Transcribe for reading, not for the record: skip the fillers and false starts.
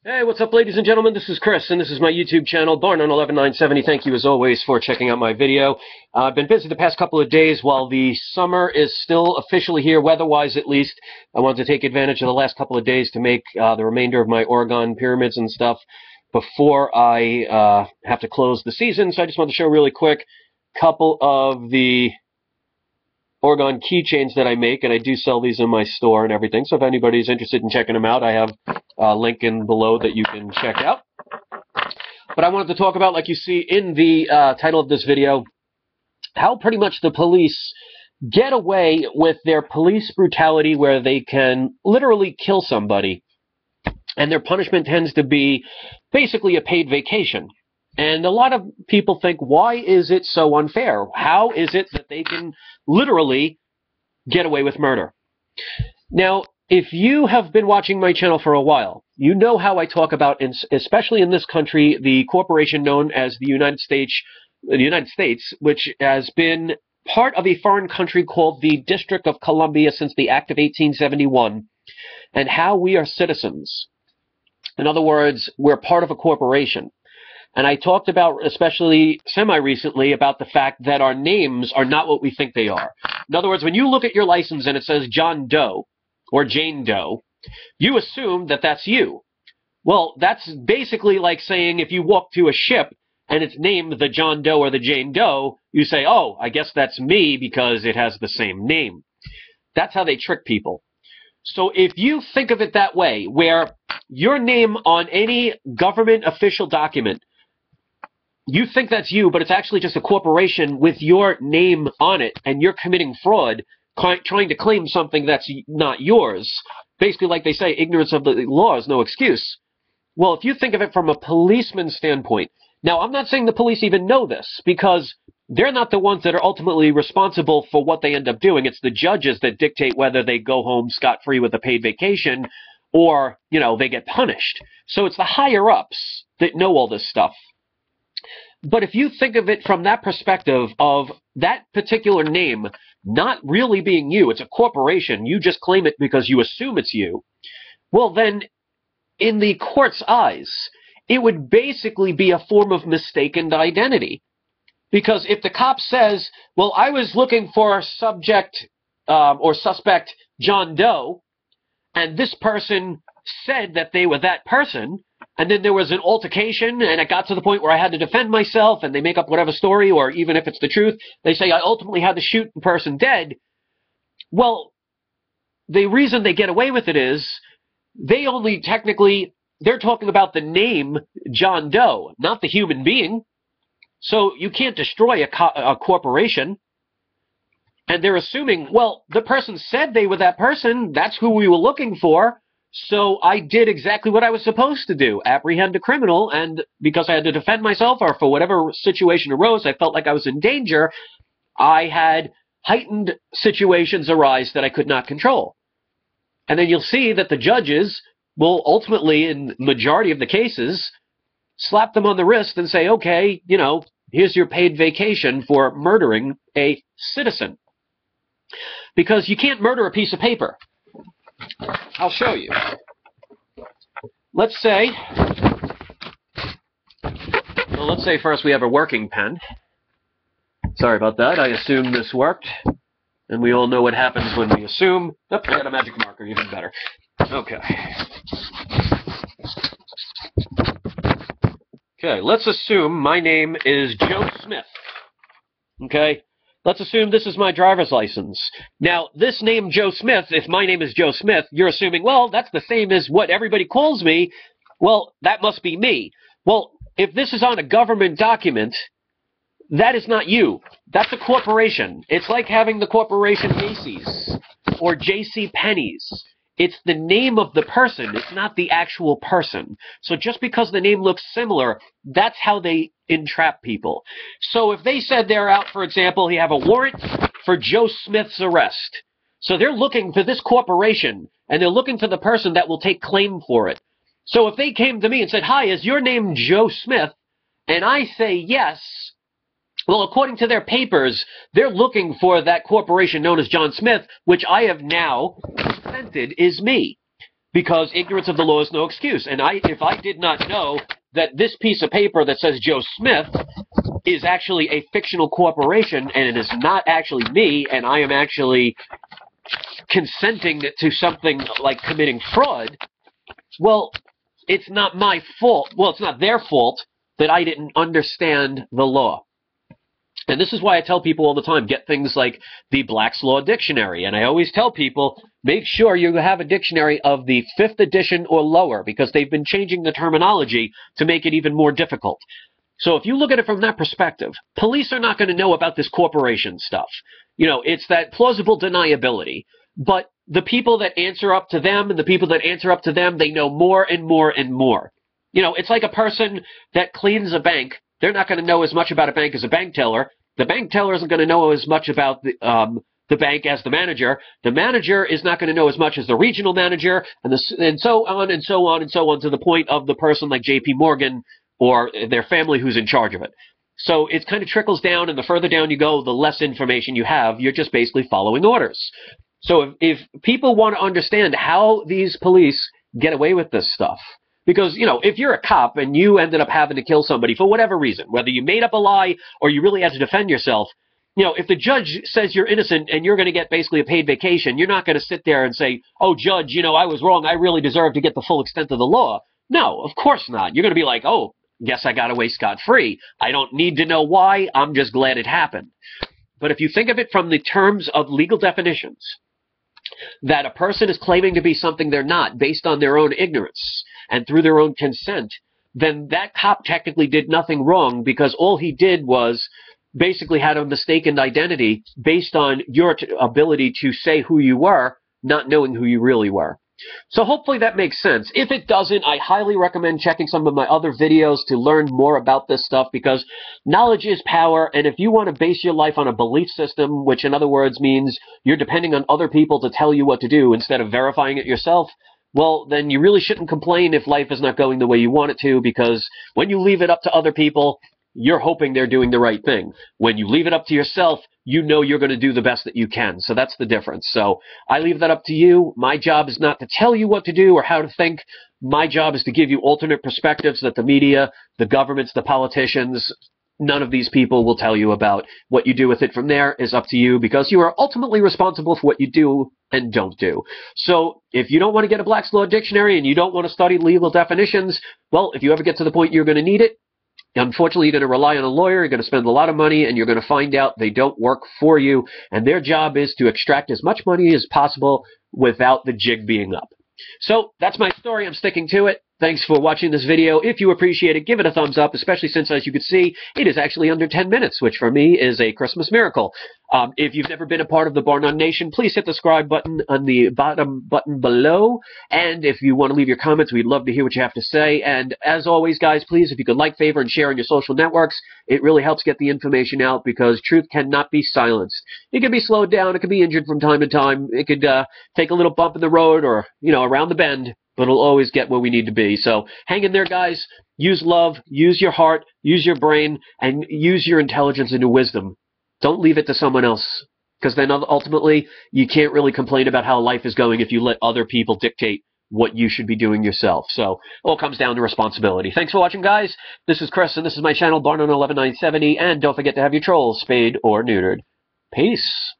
Hey, what's up, ladies and gentlemen? This is Chris, and this is my YouTube channel, Barn on 11970. Thank you, as always, for checking out my video. I've been busy the past couple of days while the summer is still officially here, weather-wise at least. I wanted to take advantage of the last couple of days to make the remainder of my Oregon pyramids and stuff before I have to close the season. So I just wanted to show really quick a couple of the Oregon keychains that I make, and I do sell these in my store and everything. So if anybody's interested in checking them out, I have a link in below that you can check out. But I wanted to talk about, like you see in the title of this video, how pretty much the police get away with their police brutality where they can literally kill somebody. And their punishment tends to be basically a paid vacation. And a lot of people think, why is it so unfair? How is it that they can literally get away with murder? Now, if you have been watching my channel for a while, you know how I talk about, especially in this country, the corporation known as the United States, which has been part of a foreign country called the District of Columbia since the Act of 1871, and how we are citizens. In other words, we're part of a corporation. And I talked about, especially semi-recently, about the fact that our names are not what we think they are. In other words, when you look at your license and it says John Doe or Jane Doe, you assume that that's you. Well, that's basically like saying if you walk to a ship and it's named the John Doe or the Jane Doe, you say, oh, I guess that's me because it has the same name. That's how they trick people. So if you think of it that way, where your name on any government official document, you think that's you, but it's actually just a corporation with your name on it, and you're committing fraud, trying to claim something that's not yours. Basically, like they say, ignorance of the law is no excuse. Well, if you think of it from a policeman's standpoint, now I'm not saying the police even know this, because they're not the ones that are ultimately responsible for what they end up doing. It's the judges that dictate whether they go home scot-free with a paid vacation or, you know, they get punished. So it's the higher-ups that know all this stuff. But if you think of it from that perspective of that particular name not really being you, it's a corporation, you just claim it because you assume it's you, well then, in the court's eyes, it would basically be a form of mistaken identity. Because if the cop says, well, I was looking for subject or suspect John Doe, and this person said that they were that person, and then there was an altercation, and it got to the point where I had to defend myself, and they make up whatever story, or even if it's the truth, they say I ultimately had to shoot the person dead. Well, the reason they get away with it is they only technically, they're talking about the name John Doe, not the human being. So you can't destroy a corporation. And they're assuming, well, the person said they were that person, that's who we were looking for. So I did exactly what I was supposed to do, apprehend a criminal, and because I had to defend myself or for whatever situation arose, I felt like I was in danger, I had heightened situations arise that I could not control. And then you'll see that the judges will ultimately, in the majority of the cases, slap them on the wrist and say, okay, you know, here's your paid vacation for murdering a citizen. Because you can't murder a piece of paper. I'll show you. Let's say first we have a working pen. Sorry about that. I assumed this worked. And we all know what happens when we assume. Oh, I got a magic marker, even better. Okay. Okay, let's assume my name is Joe Smith. Okay? Let's assume this is my driver's license. Now, this name Joe Smith, if my name is Joe Smith, you're assuming, well, that's the same as what everybody calls me. Well, that must be me. Well, if this is on a government document, that is not you. That's a corporation. It's like having the corporation Macy's or J.C. Penney's. It's the name of the person. It's not the actual person. So just because the name looks similar, that's how they entrap people. So if they said they're out, for example, you have a warrant for Joe Smith's arrest. So they're looking for this corporation, and they're looking for the person that will take claim for it. So if they came to me and said, hi, is your name Joe Smith? And I say yes, well, according to their papers, they're looking for that corporation known as John Smith, which I have now consented is me. because ignorance of the law is no excuse. And if I did not know that this piece of paper that says Joe Smith is actually a fictional corporation and it is not actually me, and I am actually consenting to something like committing fraud, well, it's not my fault. Well, it's not their fault that I didn't understand the law. And this is why I tell people all the time, get things like the Black's Law Dictionary. And I always tell people, make sure you have a dictionary of the 5th edition or lower, because they've been changing the terminology to make it even more difficult. So if you look at it from that perspective, police are not going to know about this corporation stuff. You know, it's that plausible deniability. But the people that answer up to them and the people that answer up to them, they know more and more and more. You know, it's like a person that cleans a bank. They're not going to know as much about a bank as a bank teller. The bank teller isn't going to know as much about the bank as the manager. The manager is not going to know as much as the regional manager, and so on and so on and so on, to the point of the person like J.P. Morgan or their family who's in charge of it. So it kind of trickles down, and the further down you go, the less information you have. You're just basically following orders. So if people want to understand how these police get away with this stuff, because, you know, if you're a cop and you ended up having to kill somebody for whatever reason, whether you made up a lie or you really had to defend yourself, you know, if the judge says you're innocent and you're going to get basically a paid vacation, you're not going to sit there and say, oh, judge, you know, I was wrong. I really deserve to get the full extent of the law. No, of course not. You're going to be like, oh, guess I got away scot-free. I don't need to know why. I'm just glad it happened. But if you think of it from the terms of legal definitions, that a person is claiming to be something they're not based on their own ignorance and through their own consent, then that cop technically did nothing wrong, because all he did was basically had a mistaken identity based on your ability to say who you were, not knowing who you really were. So hopefully that makes sense. If it doesn't, I highly recommend checking some of my other videos to learn more about this stuff, because knowledge is power, and if you want to base your life on a belief system, which in other words means you're depending on other people to tell you what to do instead of verifying it yourself, well, then you really shouldn't complain if life is not going the way you want it to, because when you leave it up to other people, you're hoping they're doing the right thing. When you leave it up to yourself, you know you're going to do the best that you can. So that's the difference. So I leave that up to you. My job is not to tell you what to do or how to think. My job is to give you alternate perspectives that the media, the governments, the politicians, none of these people will tell you about. What you do with it from there is up to you, because you are ultimately responsible for what you do and don't do. So if you don't want to get a Black's Law Dictionary and you don't want to study legal definitions, well, if you ever get to the point you're going to need it, unfortunately, you're going to rely on a lawyer, you're going to spend a lot of money, and you're going to find out they don't work for you, and their job is to extract as much money as possible without the jig being up. So that's my story. I'm sticking to it. Thanks for watching this video. If you appreciate it, give it a thumbs up, especially since, as you can see, it is actually under 10 minutes, which for me is a Christmas miracle. If you've never been a part of the Bar None Nation, please hit the subscribe button on the bottom button below. And if you want to leave your comments, we'd love to hear what you have to say. And as always, guys, please, if you could like, favor, and share on your social networks, it really helps get the information out, because truth cannot be silenced. It can be slowed down. It can be injured from time to time. It could take a little bump in the road or, you know, around the bend, but it'll always get where we need to be. So hang in there, guys. Use love, use your heart, use your brain, and use your intelligence and your wisdom. Don't leave it to someone else, because then ultimately you can't really complain about how life is going if you let other people dictate what you should be doing yourself. So it all comes down to responsibility. Thanks for watching, guys. This is Chris, and this is my channel, Bar None 11970, and don't forget to have your trolls spayed or neutered. Peace.